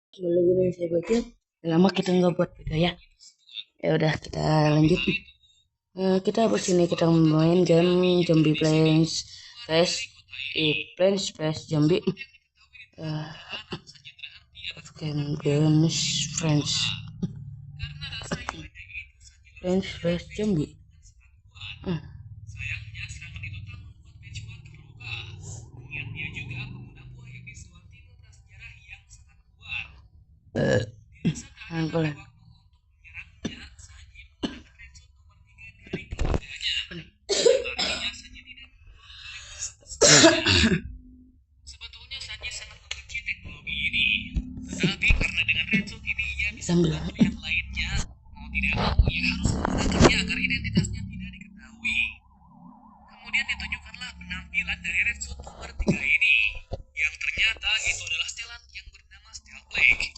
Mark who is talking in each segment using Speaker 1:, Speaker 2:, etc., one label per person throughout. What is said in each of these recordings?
Speaker 1: Kalau gini saya baca, lama kita nggak buat video ya. Ya udah kita lanjut. Kita sini kita main game Zombie Plants Vs Plants vs Zombie. Games Friends Plants vs Zombie. Boleh.
Speaker 2: Sebetulnya Sanji sangat membenci teknologi ini, tetapi karena dengan Redstone ini ia bisa
Speaker 1: Sambil
Speaker 2: yang lainnya mau tidak mau ia harus menggunakannya agar identitasnya tidak diketahui. Kemudian ditunjukkanlah penampilan dari Redstone nomor 3 ini, yang ternyata itu adalah setelan yang bernama Steel Plague.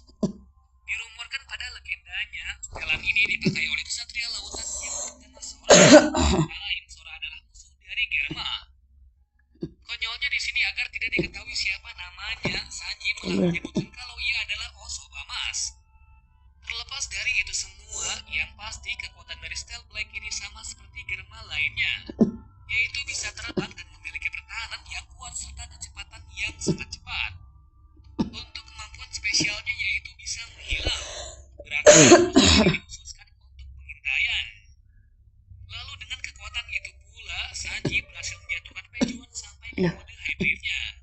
Speaker 2: Dirumorkan pada legendanya, setelan ini dipakai oleh kesatria lautan yang bernama Sora. Lain Sora adalah musuh dari Germa. Konyolnya di sini agar tidak diketahui siapa namanya, Sanji malah menyebutkan kalau ia adalah Osobamas. Terlepas dari itu semua, yang pasti kekuatan dari Steel Plague ini sama seperti Germa lainnya, yaitu bisa terbang dan memiliki pertahanan yang kuat serta kecepatan yang sangat cepat. Untuk kemampuan spesialnya yaitu bisa menghilang, berarti dikhususkan untuk pengintaian. Lalu dengan kekuatan itu pula, Sanji berhasil menjatuhkan Pejuan sampai ke mode hybridnya.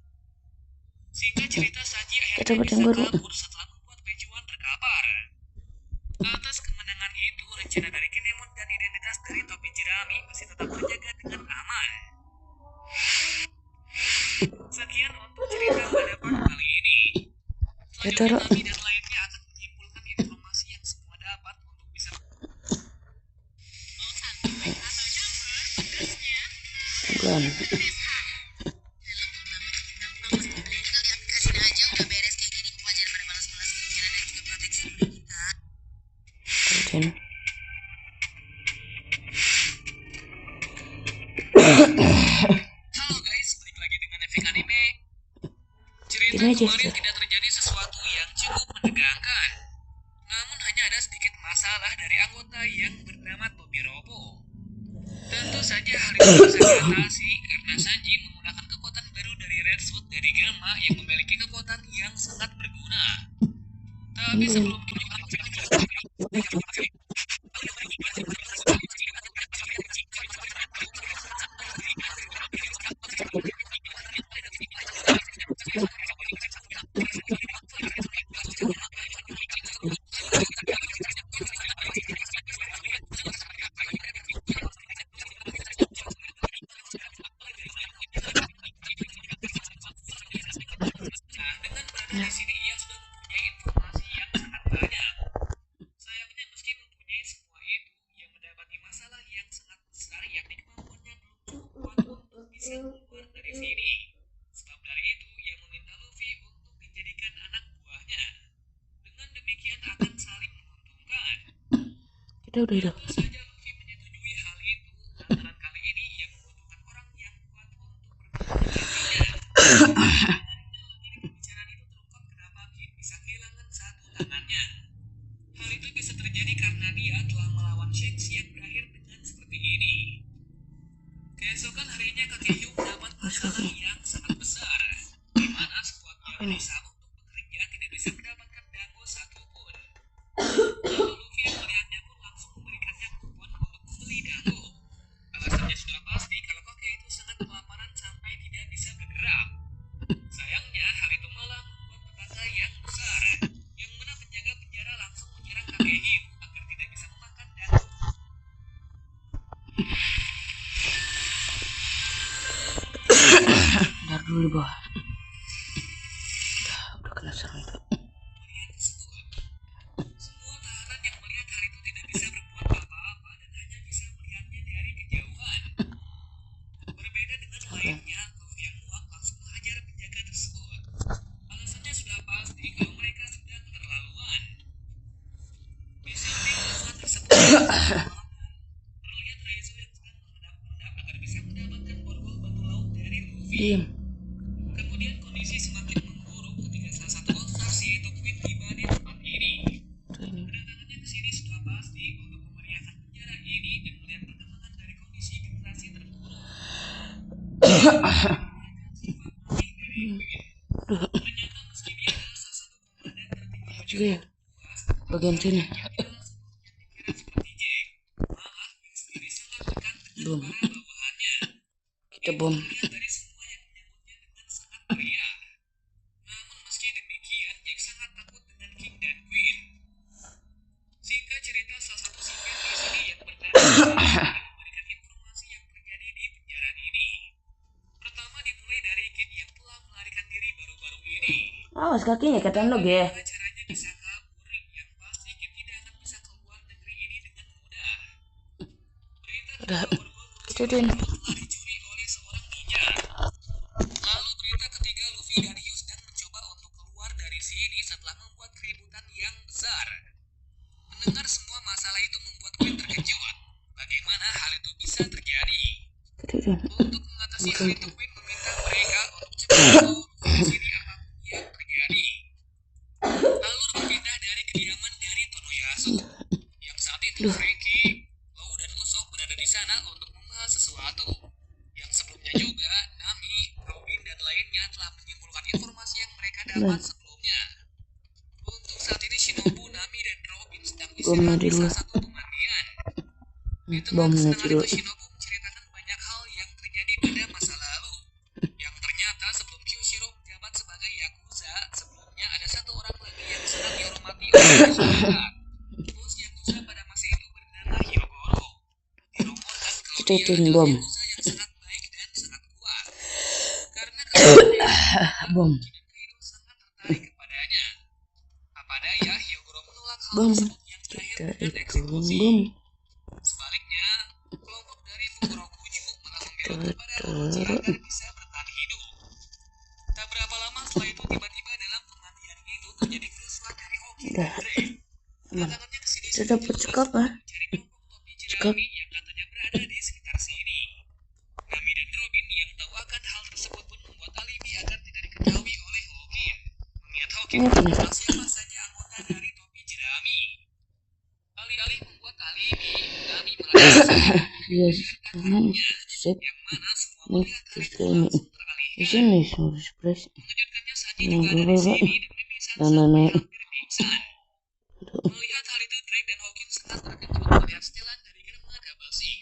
Speaker 2: Singkat cerita, Sanji akhirnya bisa kabur setelah membuat Pejuan terkapar. Atas kemenangan itu, rencana dari Kinemon dan identitas dari topi jerami masih tetap terjaga dengan aman. Sekian untuk cerita pada part kali ini. Selanjutnya kami dan lainnya akan menyimpulkan informasi yang semua dapat untuk bisa Halo guys, balik lagi dengan Efek Anime. Cerita kemarin tidak terjadi sesuatu yang cukup menegangkan. Namun hanya ada sedikit masalah dari anggota yang bernama Tobi Robo. Tentu saja hal itu bisa diatasi karena Sanji menggunakan kekuatan baru dari Red Suit dari Germa yang memiliki kekuatan yang sangat berguna. Tapi sebelum di sini ia sudah mempunyai informasi yang sangat banyak. Sayangnya meski mempunyai semua itu, ia mendapati masalah yang sangat besar yakni kemampuannya belum cukup kuat untuk bisa keluar dari sini. Sebab dari itu, ia meminta Luffy untuk dijadikan anak buahnya. Dengan demikian akan saling menguntungkan. Tentu saja Luffy menyetujui hal itu, lantaran kali ini ia membutuhkan orang yang kuat untuk bertemu tangannya. Hal itu bisa terjadi karena dia telah melawan Shanks yang berakhir dengan seperti ini. Keesokan harinya kakek Hugh mendapat masalah yang sangat besar, di mana sekuatnya berusaha untuk bekerja tidak bisa mendapatkan dango satupun. Lalu Luffy yang melihatnya pun langsung memberikannya kupon untuk membeli dango. Alasannya sudah pasti kalau kakek itu sangat kelaparan sampai tidak bisa bergerak. Sayangnya hal itu malah membuat petaka yang besar, yang mana penjaga penjara langsung menyerang kakek Hugh agar tidak bisa memakan dango.
Speaker 1: Bentar dulu di bawah. Udah kena serang itu.
Speaker 2: Semua tahanan yang melihat hal itu tidak bisa berbuat apa-apa dan hanya bisa melihatnya dari kejauhan. Berbeda dengan lainnya, Luffy yang muak langsung menghajar penjaga tersebut. Alasannya sudah pasti kalau mereka sudah keterlaluan. Di samping alasan tersebut, terlihat Reizo yang sedang menghadap-hadap agar bisa mendapatkan borgol batu laut dari Luffy.
Speaker 1: juga ya bagian sini. Belum. Kita bom.
Speaker 2: Namun meski demikian, Jack sangat takut dengan King dan Queen. Singkat cerita, salah satu sipir di sini yang bernama memberikan informasi yang terjadi di penjara ini. Pertama dimulai dari Kid yang telah melarikan diri baru-baru ini.
Speaker 1: Awas kakinya ketanduk ya.
Speaker 2: Bagaimana caranya bisa kabur? Yang pasti Kid tidak akan bisa keluar negeri ini dengan mudah. Berita
Speaker 1: Udah.
Speaker 2: kedua berburu
Speaker 1: Kita tuh.
Speaker 2: telah dicuri oleh seorang ninja. Lalu berita ketiga, Luffy dan Hugh sedang mencoba untuk keluar dari sini setelah membuat keributan yang besar. Mendengar semua masalah itu membuat Queen terkejut. Bagaimana hal itu bisa terjadi?
Speaker 1: Kita tuh.
Speaker 2: Untuk mengatasi hal itu, Queen meminta mereka untuk cepat keluar dari sini apapun yang terjadi. Lalu berpindah dari kediaman dari Tonoyasu. Yang saat itu Frankie, Law dan Usopp berada di sana untuk membahas sesuatu. Yang sebelumnya juga Nami, Robin dan lainnya telah menyimpulkan informasi yang mereka dapat sebelumnya. Untuk saat ini Shinobu, Nami dan Robin sedang istirahat di salah satu pemandian. Di tengah
Speaker 1: Bomnya
Speaker 2: kesenangan
Speaker 1: dulu.
Speaker 2: itu Shinobu menceritakan banyak hal yang terjadi pada masa lalu. Yang ternyata sebelum Kyushiro menjabat sebagai Yakuza, sebelumnya ada satu orang lagi yang sangat dihormati oleh masyarakat. Bos Yakuza pada masa itu bernama Hyogoro. Dirumorkan kalau
Speaker 1: Kita
Speaker 2: dia
Speaker 1: tuh
Speaker 2: adalah
Speaker 1: bom.
Speaker 2: Yakuza yang sangat baik dan sangat kuat. Karena keadaannya
Speaker 1: Bom.
Speaker 2: dan Kaido sangat tertarik kepadanya. Apa daya Hyogoro menolak hal
Speaker 1: Bom.
Speaker 2: tersebut yang berakhir
Speaker 1: Kita
Speaker 2: dengan
Speaker 1: itu
Speaker 2: eksekusi.
Speaker 1: bom.
Speaker 2: Sebaliknya, kelompok dari Fukurokuju malah membela kepada Orochi agar bisa bertahan hidup. Tak berapa lama setelah itu tiba-tiba dalam pemandian itu terjadi kerusuhan dari Hoki dan Drake. Kedatangannya ke sini
Speaker 1: Kita dapat cekap ah.
Speaker 2: mencari kelompok topi jerami yang katanya berada di sekitar sini. Nami dan Robin yang tahu akan hal tersebut pun membuat alibi agar tidak diketahui oleh Hoki. Mengingat Hoki adalah siapa saja anggota dari topi jerami. Alih-alih membuat alibi, Nami melakukan
Speaker 1: Yes. Sip.
Speaker 2: yang mana semua
Speaker 1: Ini
Speaker 2: melihat hal itu
Speaker 1: justru ini.
Speaker 2: langsung
Speaker 1: Di
Speaker 2: teralihkan.
Speaker 1: sini surprise.
Speaker 2: Mengejutkannya Sanji juga ada di sini dan mimisan
Speaker 1: Nah,
Speaker 2: sampai
Speaker 1: nah.
Speaker 2: hampir pingsan. Melihat hal itu, Drake dan Hawkins sangat terkejut melihat setelan dari gerbang Double Six.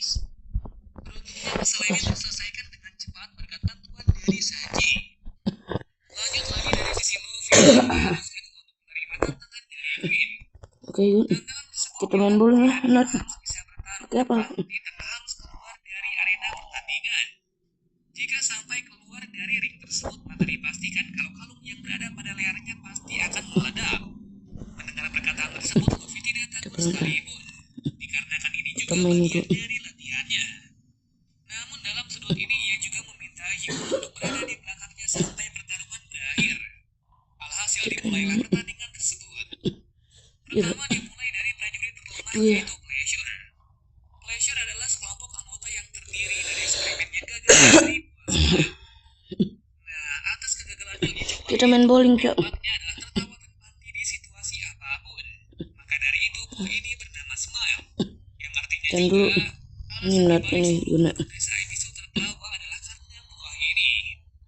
Speaker 2: Beruntungnya masalah ini terselesaikan dengan cepat berkat bantuan dari Sanji. Lanjut lagi dari sisi Luffy yang diharuskan untuk menerima tantangan dari Queen.
Speaker 1: Oke, yuk.
Speaker 2: Tantangan tersebut
Speaker 1: Kita main bola ya, Nat.
Speaker 2: harus bisa bertarung
Speaker 1: Oke, apa?
Speaker 2: tapi tak harus keluar dari arena pertandingan. Jika sampai keluar dari ring tersebut, maka dipastikan kalau kalung yang berada pada lehernya pasti akan meledak. Mendengar perkataan tersebut, Luffy tidak takut sekalipun, dikarenakan ini juga
Speaker 1: Kita main
Speaker 2: bagian
Speaker 1: itu.
Speaker 2: dari latihannya. Namun dalam sudut ini ia juga meminta Hugh untuk berada di belakangnya sampai pertarungan berakhir. Alhasil dimulailah pertandingan tersebut. Pertama dimulai dari prajurit terlemah
Speaker 1: Iya.
Speaker 2: yaitu Pleasure. Pleasure adalah sekelompok anggota yang terdiri dari eksperimen yang gagal dari buah semak. Nah, atas kegagalannya uji coba
Speaker 1: Kita main bowling, Cok.
Speaker 2: dampaknya adalah tertawa tanpa di situasi apapun. Maka dari itu buah ini bernama Smile, yang artinya
Speaker 1: Dan
Speaker 2: juga
Speaker 1: dulu
Speaker 2: alasan
Speaker 1: ini Nat
Speaker 2: dibalik
Speaker 1: ini
Speaker 2: seluruh
Speaker 1: guna.
Speaker 2: penduduk desa ini tertawa adalah karena buah ini.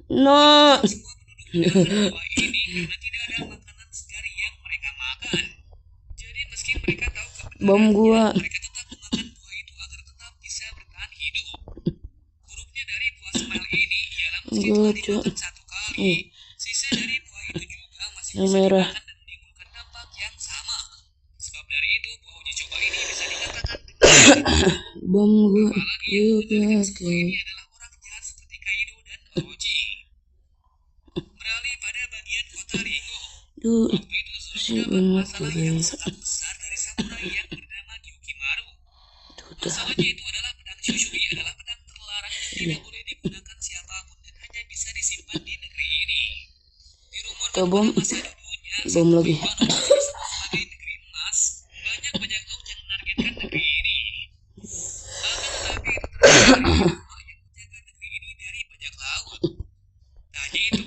Speaker 1: No.
Speaker 2: Semua penduduk meninggalkan buah ini karena tidak ada makanan segar yang mereka makan. Jadi meski mereka tahu
Speaker 1: Bom gua.
Speaker 2: mereka tetap memakan buah itu agar tetap bisa bertahan hidup. Buruknya dari buah Smile ini ialah meski
Speaker 1: Gua,
Speaker 2: telah
Speaker 1: Cok.
Speaker 2: dimakan satu kali,
Speaker 1: Nih.
Speaker 2: sisa dari buah itu juga masih
Speaker 1: Yang
Speaker 2: bisa
Speaker 1: merah.
Speaker 2: dimakan dan menimbulkan dampak yang sama. Sebab dari itu buah uji coba ini bisa dikatakan dengan
Speaker 1: Bom gua.
Speaker 2: apalagi yang
Speaker 1: Yuk,
Speaker 2: mengendalikan semua
Speaker 1: oke.
Speaker 2: ini adalah orang jahat seperti Kaido dan Orochi. Beralih pada bagian kota Rigo.
Speaker 1: Yuk.
Speaker 2: Waktu itu Zoro
Speaker 1: Masih
Speaker 2: mendapat
Speaker 1: banyak
Speaker 2: masalah
Speaker 1: gue.
Speaker 2: yang sangat besar dari samurai yang bernama Gyukimaru.
Speaker 1: Udah.
Speaker 2: Masalahnya itu adalah pedang Shushui adalah pedang terlarang yang tidak boleh digunakan siapapun dan hanya bisa disimpan di negeri ini. Dirumorkan
Speaker 1: Tuh, bom.
Speaker 2: pada masa dulunya,
Speaker 1: Bom lagi.
Speaker 2: Wano masih disebut sebagai negeri emas. Banyak bajak laut yang menargetkan negeri ini. Akan tetapi itu terjadi dari rumah yang menjaga negeri ini dari bajak laut. Tak hanya itu,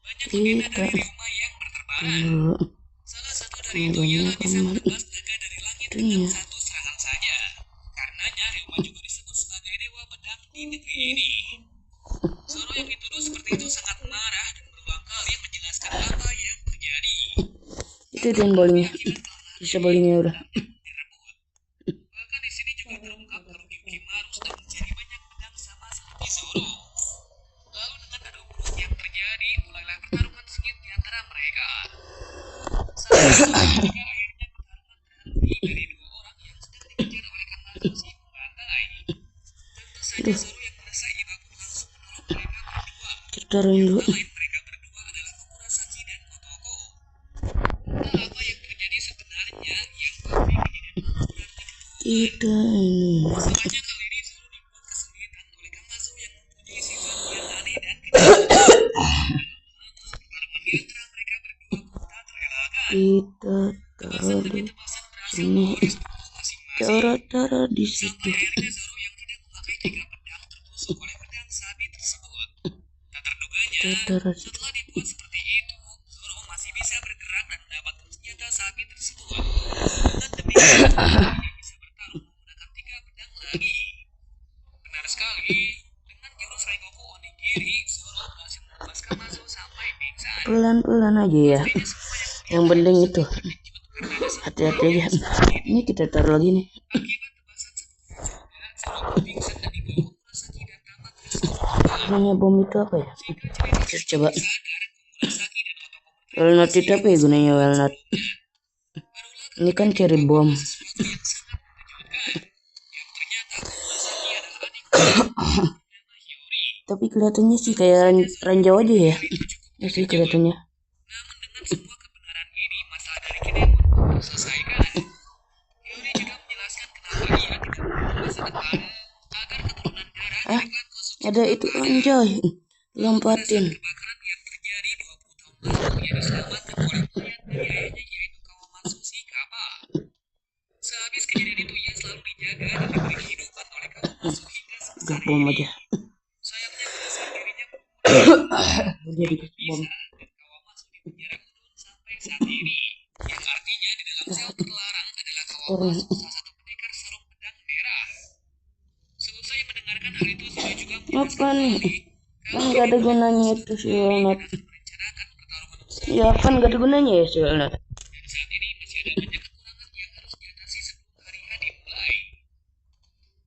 Speaker 2: banyak legenda dari rumah yang berterbangan.
Speaker 1: Dulu.
Speaker 2: Salah satu dari itu ialah bisa menebas naga dari langit dengan satu serangan saja. Karenanya Ryuma juga disebut sebagai dewa pedang di negeri ini. Zoro yang dituduh seperti itu sangat marah dan berulang kali menjelaskan apa yang terjadi.
Speaker 1: Itu dan bowlingnya. Bisa bowlingnya udah.
Speaker 2: Bahkan di sini juga terungkap kalau Hyukimaru sedang mencari banyak pedang sama seperti Zoro. Lalu dengan adu mulut yang terjadi, mulailah pertarungan sengit di antara mereka. Sampai suatu ketika akhirnya pertarungan terhenti dari dua orang yang sedang dikejar oleh Kamazo si pembantai. Tentu saja Zoro yang merasa iba pun langsung menolong mereka berdua.
Speaker 1: Kita taruhin dulu.
Speaker 2: Selain mereka berdua adalah Komurasaki dan Otoko. Entah apa yang terjadi sebenarnya, yang pasti kejadian malam berarti
Speaker 1: Kita ini.
Speaker 2: masalahnya kali ini Zoro dibuat kesulitan oleh Kamazo yang mempunyai sifat yang aneh dan kejam. Pertarungan di antara mereka berdua pun tak terelakkan.
Speaker 1: Kita
Speaker 2: Tebasan
Speaker 1: taruh
Speaker 2: demi
Speaker 1: di
Speaker 2: tebasan berhasil
Speaker 1: sini.
Speaker 2: mengoris tubuh masing-masing.
Speaker 1: Taruh di
Speaker 2: Sampai
Speaker 1: situ.
Speaker 2: akhirnya Zoro yang tidak memakai 3 pedang tertusuk oleh pedang sabi tersebut. Tak terduganya,
Speaker 1: Kita taruh di
Speaker 2: setelah dibuat seperti itu, Zoro masih bisa bergerak dan mendapatkan senjata sabi tersebut. Dengan demikian, dia bisa bertarung menggunakan 3 pedang lagi. Benar sekali, dengan jurus Rengoku Onigiri, Zoro berhasil membuat Kamazo sampai pingsan.
Speaker 1: pelan-pelan aja ya.
Speaker 2: Pastinya semua
Speaker 1: Yang penting itu.
Speaker 2: terkejut karena ada satu
Speaker 1: Hati-hati aja. Ini kita taruh lagi nih.
Speaker 2: akibat tebasan sebelumnya juga, Zoro pun pingsan dan dibawa Komurasaki dan Tama ke hospital.
Speaker 1: Gunanya bom itu apa ya?
Speaker 2: Jika cerita
Speaker 1: Terus coba.
Speaker 2: sadar, Komurasaki dan Otoko
Speaker 1: Walnut itu apa ya gunanya walnut?
Speaker 2: barulah
Speaker 1: Ini kan cherry bomb.
Speaker 2: sesuatu yang sangat mengejutkan. Yang ternyata Komurasaki adalah adik bernama Hiyori.
Speaker 1: Tapi kelihatannya sih kayak ranjau aja ya. Ya sih kelihatannya.
Speaker 2: Namun dengan semua kebenaran ini, masalah dari Kinemon pun terselesaikan. Hiyori juga menjelaskan kenapa ia tidak membuat masa depan agar keturunan darah dari klan Kozuki
Speaker 1: Ada itu anjay. Lompatin.
Speaker 2: kebakaran yang terjadi 20 tahun lalu ia diselamatkan oleh mayat dari ayahnya yaitu Kawamatsu si Kappa. Sehabis kejadian itu ia selalu dijaga dan diberi kehidupan oleh Kawamatsu hingga
Speaker 1: Udah
Speaker 2: sebesar
Speaker 1: bom
Speaker 2: ini.
Speaker 1: aja.
Speaker 2: Sayangnya pada saat dirinya
Speaker 1: Udah dikasih bom.
Speaker 2: dan Kawamatsu di penjara Udon sampai saat ini. Yang artinya di dalam sel terlarang adalah Kawamatsu, salah satu pendekar sarung pedang merah. Selesai mendengarkan hal itu, Zoro juga
Speaker 1: Apa
Speaker 2: menjelaskan
Speaker 1: nih?
Speaker 2: kembali
Speaker 1: Kan gak ada gunanya itu si walnut.
Speaker 2: akan merencanakan pertarungan besar
Speaker 1: Ya kan gak ada gunanya ya si walnut.
Speaker 2: dan saat ini masih ada banyak kekurangan yang harus diatasi sebelum hari H dimulai.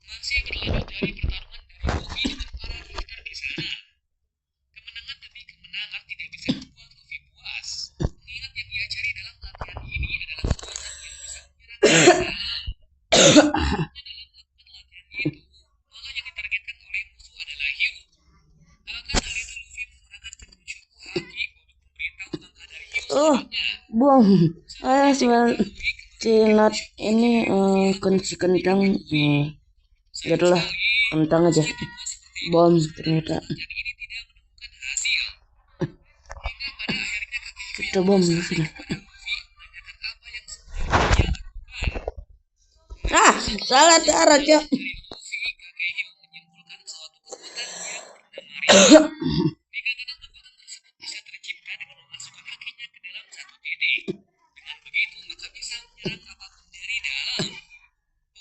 Speaker 2: Masih berlanjut dari pertarungan dari Luffy dengan para fighter di sana. Kemenangan demi kemenangan tidak bisa membuat Luffy puas. Mengingat yang ia cari dalam latihan ini adalah kekuatan yang bisa menyerang ke sana. Dalam melakukan latihan itu, malah yang ditargetkan oleh musuh adalah Hyo. Akan hal itu Luffy menggunakan Tenryuku Haki untuk memberitahu langkah dari Hyo
Speaker 1: Oh,
Speaker 2: selanjutnya.
Speaker 1: bom. Si walnut. Si nut ini si kentang. Ya adalah kentang aja. Bom ternyata.
Speaker 2: Jadi ini tidak menemukan hasil. Hingga pada akhirnya kakek Hyo
Speaker 1: Kita
Speaker 2: yang
Speaker 1: bom di
Speaker 2: berusaha
Speaker 1: sini.
Speaker 2: kepada Luffy menanyakan apa yang sebenarnya ia lakukan.
Speaker 1: Ah, salah cara cok.
Speaker 2: Dari Luffy, kakek Hyo menyimpulkan suatu kekuatan yang bernama Rin. Dikatakan kekuatan tersebut bisa tercipta dengan memasukkan kakinya ke dalam satu titik. Dengan begitu maka bisa menyerang apapun dari dalam.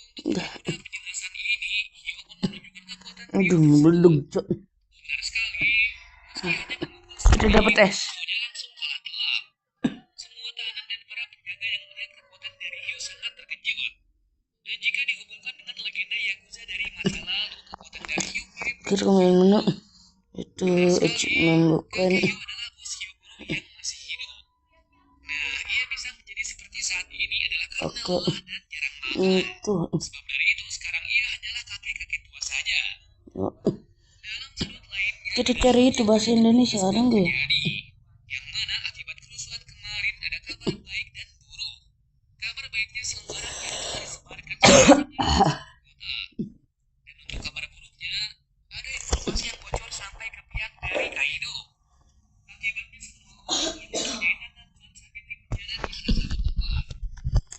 Speaker 2: Untuk mempermudah penjelasan ini, Hyo pun menunjukkan kekuatan Rin.
Speaker 1: Aduh, beledug cok.
Speaker 2: Benar sekali, meski hanya memukul
Speaker 1: Kita dapat es.
Speaker 2: Hyo langsung kalah telak. Semua tahanan dan para penjaga yang melihat kekuatan dari Hyo sangat terkejut. Dan jika dihubungkan dengan legenda Yakuza dari masa lalu, kekuatan dari Hyo mirip
Speaker 1: Kita main menu. Itu achievement bukan.
Speaker 2: Hyo adalah bos Hyogoro yang masih hidup. Nah, ia bisa menjadi seperti saat ini adalah karena
Speaker 1: Oke.
Speaker 2: lelah dan jarang makan.
Speaker 1: Itu.
Speaker 2: Sebab dari itu sekarang ia hanyalah kakek-kakek tua saja. Dalam sudut lainnya,
Speaker 1: Kita cari itu bahasa Indonesia ada nggak ya?
Speaker 2: jadi, yang mana akibat kerusuhan kemarin ada kabar baik dan buruk. Kabar baiknya selebaran yang telah disebarkan secara kota. Dan untuk kabar buruknya, ada informasi yang bocor sampai ke pihak dari Kaido. Akibatnya semua orang yang mempunyai data bulan sabit di penjara di salah satu tempat.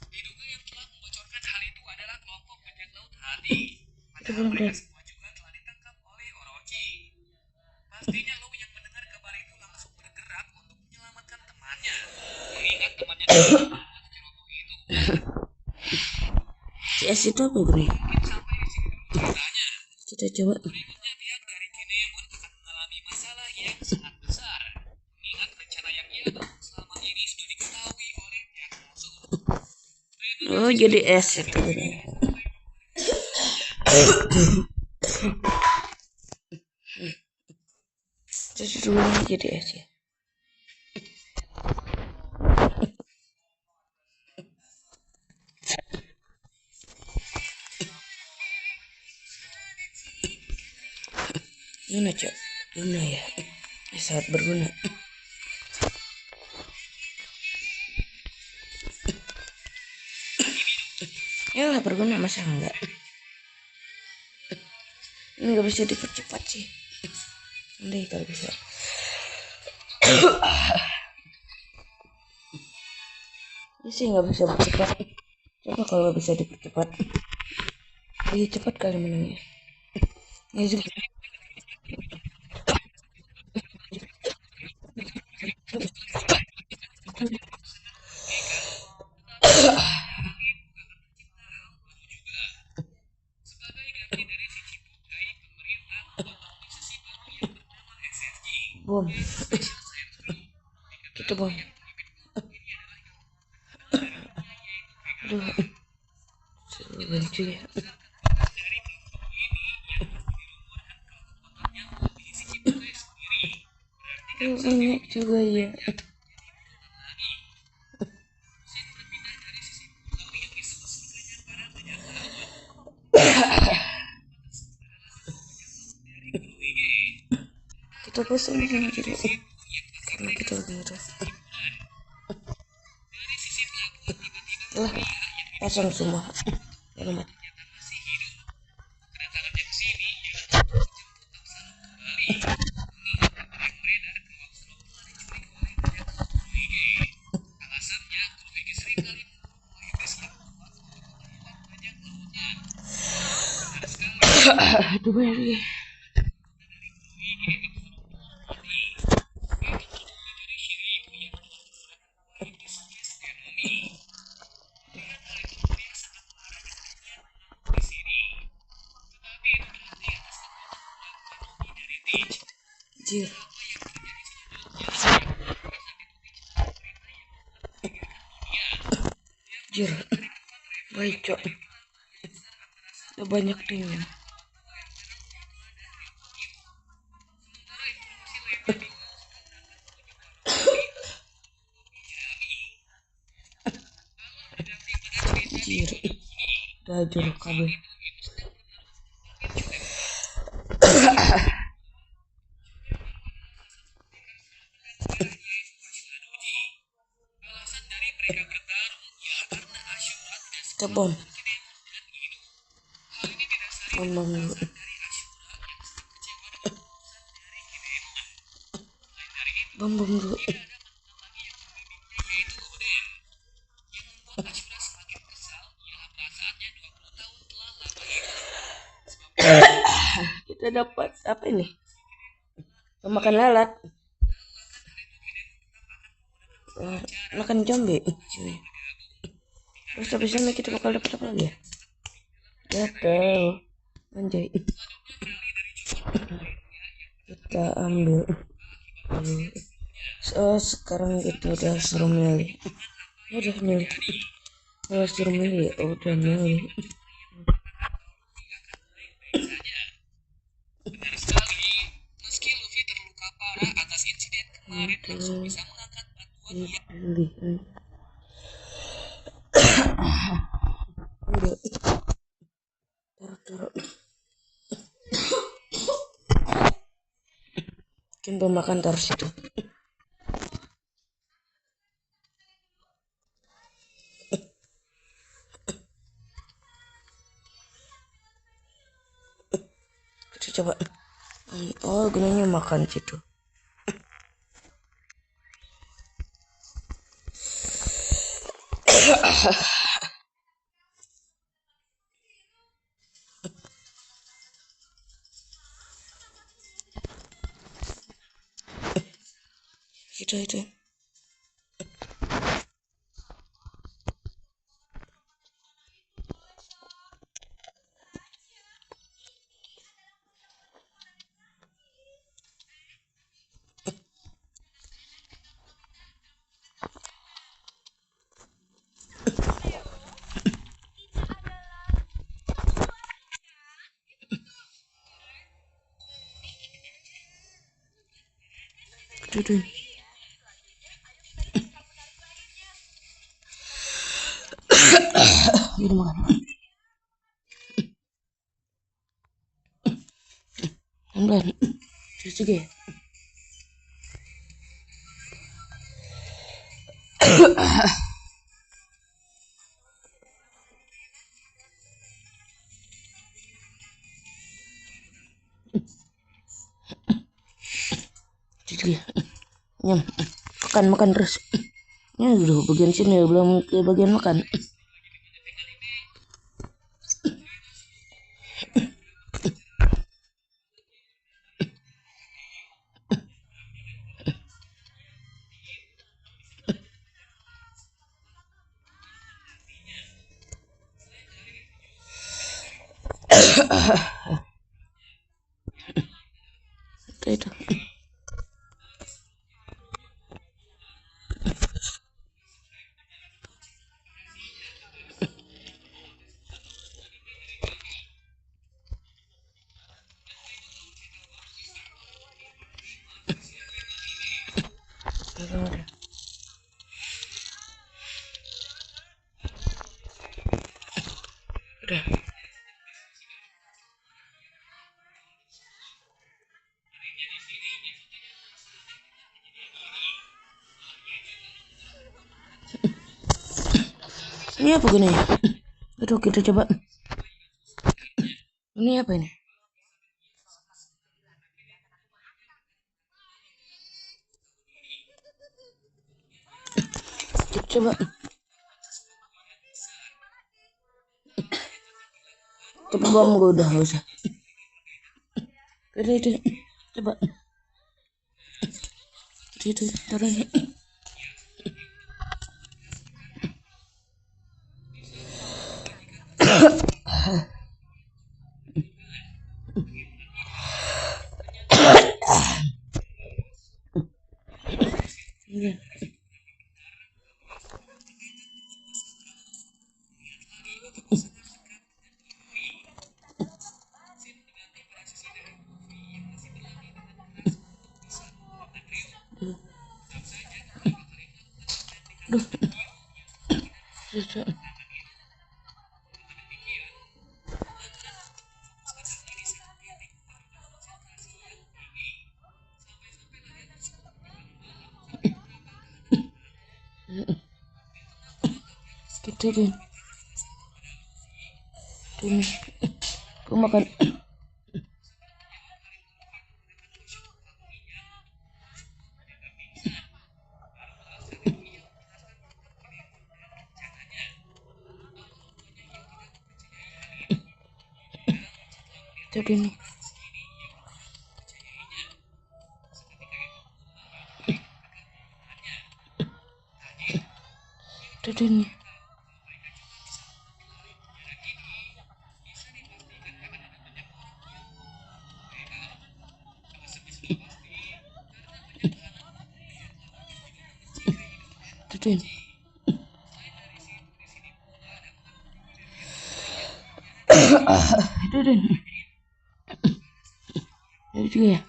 Speaker 2: Diduga yang telah membocorkan hal itu adalah kelompok bajak laut hati. Padahal mereka semua juga telah ditangkap oleh Orochi. Pastinya Law yang mendengar kabar itu langsung bergerak untuk menyelamatkan temannya. Mengingat temannya juga membuat ceroboh itu.
Speaker 1: CS itu apa gue?
Speaker 2: Mungkin sampai di sini dulu ceritanya.
Speaker 1: Kita coba.
Speaker 2: Berikutnya pihak dari Kinemon akan mengalami masalah yang sangat besar. Mengingat rencana yang ia bangun selama ini sudah diketahui oleh pihak
Speaker 1: Oh, jadi es itu. Jadi dulunya jadi es ya. Gimana cok? Guna ya? Sangat berguna. Ya lah berguna, masa enggak? Ini nggak bisa dipercepat sih. Nanti kalau bisa. Ini sih nggak bisa dipercepat. Coba kalau bisa dipercepat. Lebih cepat kali menangnya. Ya juga. Bom. Kita bom. Aduh. Lucu ya. Banyak juga ya. Kita pasang di sini jadi karena kita lagi ngeres. Lah, pasang semua. Alamat. Aduh banyak lagi. Jir. Jir. Baik cok. Ada banyak tim. Jir. Dajur kabel. Kita bom. Bom dulu. Bom dulu. Kita dapat apa ini? Makan lalat. Makan zombie. Terus habis ini kita bakal dapat apa lagi ya? Gatel. Anjay. Kita ambil. Sekarang kita udah suruh milih. Udah milih. Suruh milih. Udah milih.
Speaker 2: Benar sekali. Meski Luffy terluka parah atas insiden kemarin, langsung bisa mengangkat bantuan yang
Speaker 1: Taruh. Mungkin pemakan taruh situ. Kita coba. Oh, gunanya makan situ. Itu. Tuh. Ini makan. Pelan. Terus juga ya. Terus juga. Nyam. Makan terus. Ini udah bagian sini belum ke bagian makan. Itu. Udah. Ini apa gini? Aduh, kita coba. Ini apa ini? Kita coba. Tapi bom gue udah gak usah. Itu. Coba. Itu taruh. Iya. Duh. Susah. Kita ini. Gue makan. Jadi ini. Jadi ini. Jadi ini. Itu deh. Itu juga ya.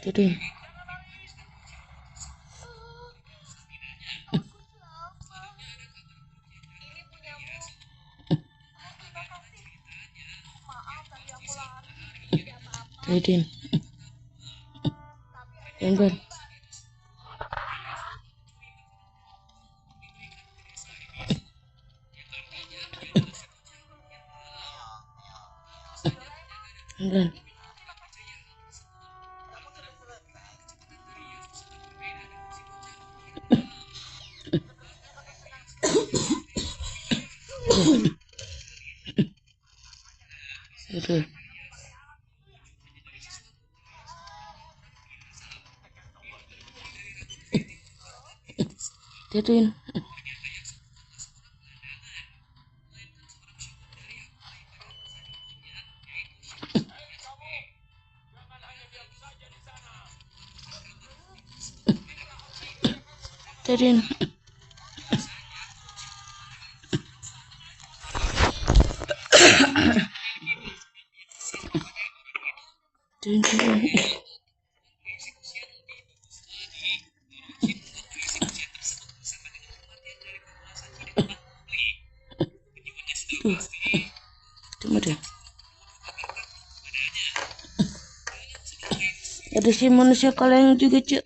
Speaker 1: Jadi. Jadi. Yang kan. Yang kan. Itu. Jatuhin. Jadiin. Jadiin. Tuh, cuma deh. Ada si manusia kaleng juga, Cuk.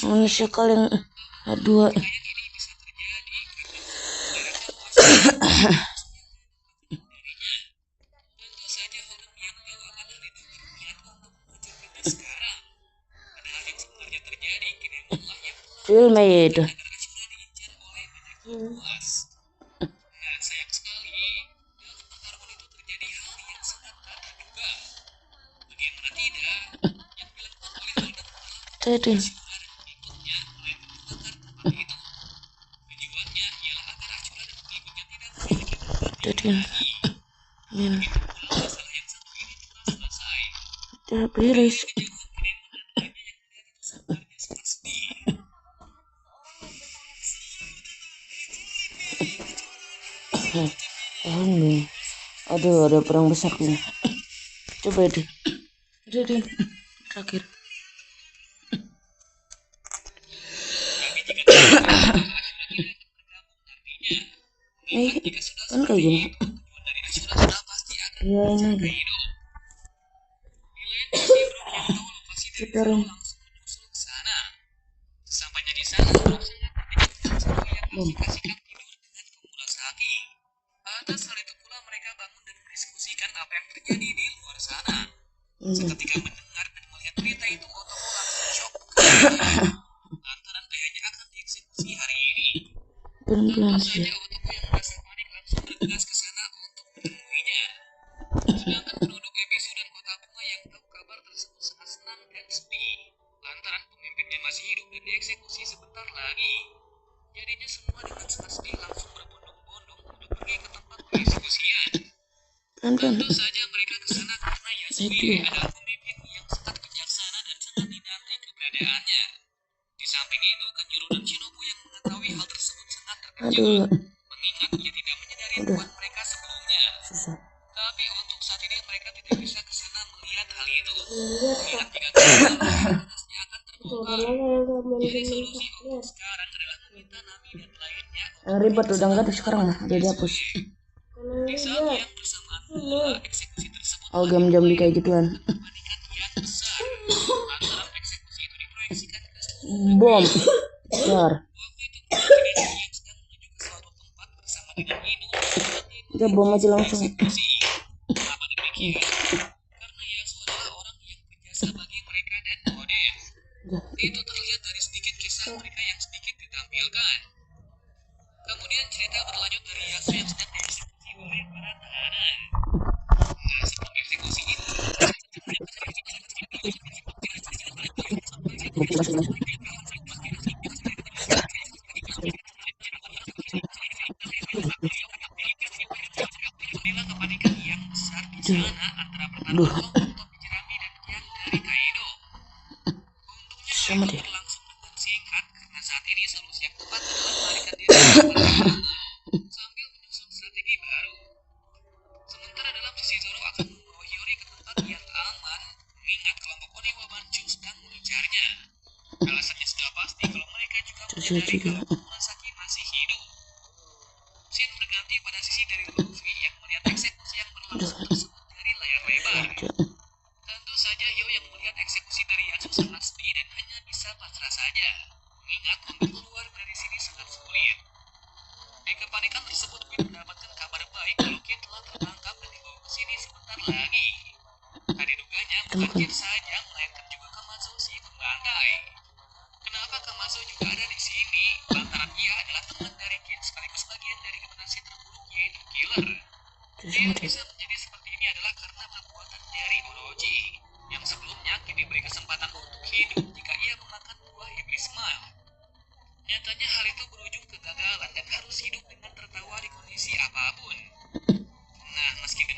Speaker 1: Manusia kaleng dua. Film itu.
Speaker 2: Nah, sayang sekali dalam pertarungan itu terjadi hal yang sangat tak terduga. Bagaimana tidak, yang dilakukan oleh Holden adalah
Speaker 1: Jadiin.
Speaker 2: acuran pengikutnya mulai membakar tempat itu. Tujuannya ialah agar acuran dan pengikutnya tidak memiliki tempat yang
Speaker 1: Jadiin.
Speaker 2: lagi.
Speaker 1: Min.
Speaker 2: Pula masalah yang satu ini telah selesai.
Speaker 1: Udah beres.
Speaker 2: Kejauhan Kinemon dan lainnya yang melihat itu sebenarnya sangat sedih.
Speaker 1: Nih. Aduh, ada perang besar nih. Coba deh. Jadiin. Terakhir. Kan kayak gini. Ya ini aja. Kita ring.
Speaker 2: Sesampainya di sana, Zoro sangat berpikir yang sikap tidur dengan Komurasaki. Atas hal itu pula mereka bangun dan mendiskusikan apa yang terjadi di luar sana. Seketika mendengar dan melihat berita itu, Otoko langsung shock lantaran ayahnya akan dieksekusi hari ini.
Speaker 1: Pelan-pelan
Speaker 2: Tentu
Speaker 1: sih.
Speaker 2: saja Otoko yang merasa panik langsung bergegas ke sana untuk menemuinya. Sedangkan penduduk Ebisu dan kota bunga yang tahu kabar tersebut sangat senang dan sedih lantaran pemimpinnya masih hidup dan dieksekusi sebentar lagi. Jadinya semua dengan sangat sedih langsung berbondong-bondong untuk pergi ke tempat pengeksekusian.
Speaker 1: Pelan-pelan.
Speaker 2: Tentu saja mereka ke sana karena Yasue adalah pemimpin yang sangat bijaksana dan sangat dinanti keberadaannya. Di samping itu, Kanjuro dan Shinobu yang mengetahui hal tersebut sangat terkejut,
Speaker 1: Aduh,
Speaker 2: mengingat ia tidak menyadari tuan mereka sebelumnya.
Speaker 1: susah.
Speaker 2: Tapi untuk saat ini mereka tidak bisa ke sana melihat hal itu. Mengingat jika tunasnya akan terbongkar. Jadi solusi untuk sekarang adalah meminta Nami dan lainnya
Speaker 1: Yang ribet udah enggak tuh sekarang mah, udah dihapus.
Speaker 2: di saat yang bersamaan pula eksekusi tersebut
Speaker 1: Oh, jam-jam di kayak gituan.
Speaker 2: kepanikan yang besar. Lantaran eksekusi itu diproyeksikan ke
Speaker 1: Bom. Besar.
Speaker 2: waktu itu Kinemon yang sedang menuju ke suatu tempat bersama dengan Inu
Speaker 1: Udah bom aja langsung.
Speaker 2: eksekusi. Kenapa demikian? Karena Yasuo adalah orang yang berjasa bagi mereka dan Oden. Itu terlihat dari sedikit kisah mereka yang sedikit ditampilkan. Kemudian cerita berlanjut dari Yasuo yang sedang dieksekusi oleh para tahanan. Nah, sebelum eksekusi itu, inilah kepanikan yang besar di sana antara pertarungan Tobi Jerami dan yang dari Kaido. Untungnya
Speaker 1: Sama
Speaker 2: hal itu
Speaker 1: deh.
Speaker 2: berlangsung dengan singkat karena saat ini solusi yang tepat adalah melarikan diri dari pertarungan sambil menyusun strategi baru. Sementara dalam sisi Zoro akan membawa Hiyori ke tempat yang aman, mengingat kelompok Oniwa Banchu sedang mengincarnya. Alasannya sudah pasti kalau mereka juga menyadari kalau Komurasaki masih hidup. Scene berganti pada sisi dari Luffy yang melihat eksekusi yang berlangsung tersebut dari layar lebar. Tentu saja Yo yang melihat eksekusi dari Yasuo sangat sedih dan hanya bisa pasrah saja, mengingat untuk keluar dari sini sangat sulit. Di kepanikan tersebut, Queen mendapatkan kabar baik kalau Kin telah tertangkap dan dibawa ke sini sebentar lagi. Tadi duganya bukan Kin saja, melainkan juga Kamazo si pembantai. Kenapa Kamazo juga ada di sini? Lantaran ia adalah teman dari Kin sekaligus bagian dari generasi terburuk yaitu Killer. Dia bisa menjadi seperti ini adalah karena perbuatan dari Orochi, yang sebelumnya Kin diberi kesempatan untuk hidup jika ia memakan buah iblis Smile. Nyatanya hal itu berujung kegagalan dan harus hidup dengan tertawa di kondisi apapun. Nah, meski demikian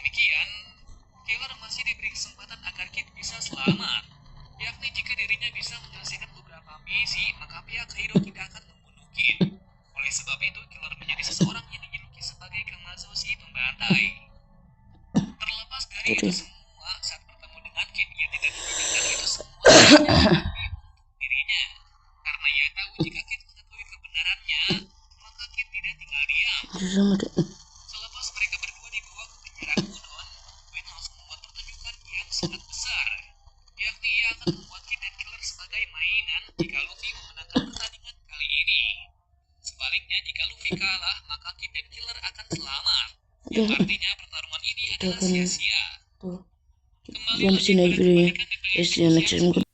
Speaker 2: itu semua saat bertemu dengan Kid, ia tidak menunjukkan itu semua dirinya. Karena ia tahu jika Kid mengetahui kebenarannya, maka Kid tidak tinggal diam. Selepas mereka berdua dibawa ke penjara Udon, Queen langsung membuat pertunjukan yang sangat besar. Yakni ia akan membuat Kid dan Killer sebagai mainan jika Luffy memenangkan pertandingan kali ini. Sebaliknya, jika Luffy kalah, maka Kid dan Killer akan selamat. Yang artinya pertarungan ini adalah sia-sia.
Speaker 1: Tuh.
Speaker 2: Kembali
Speaker 1: Jam
Speaker 2: lagi
Speaker 1: sini
Speaker 2: pada
Speaker 1: videonya.
Speaker 2: kebalikan di
Speaker 1: See you next time.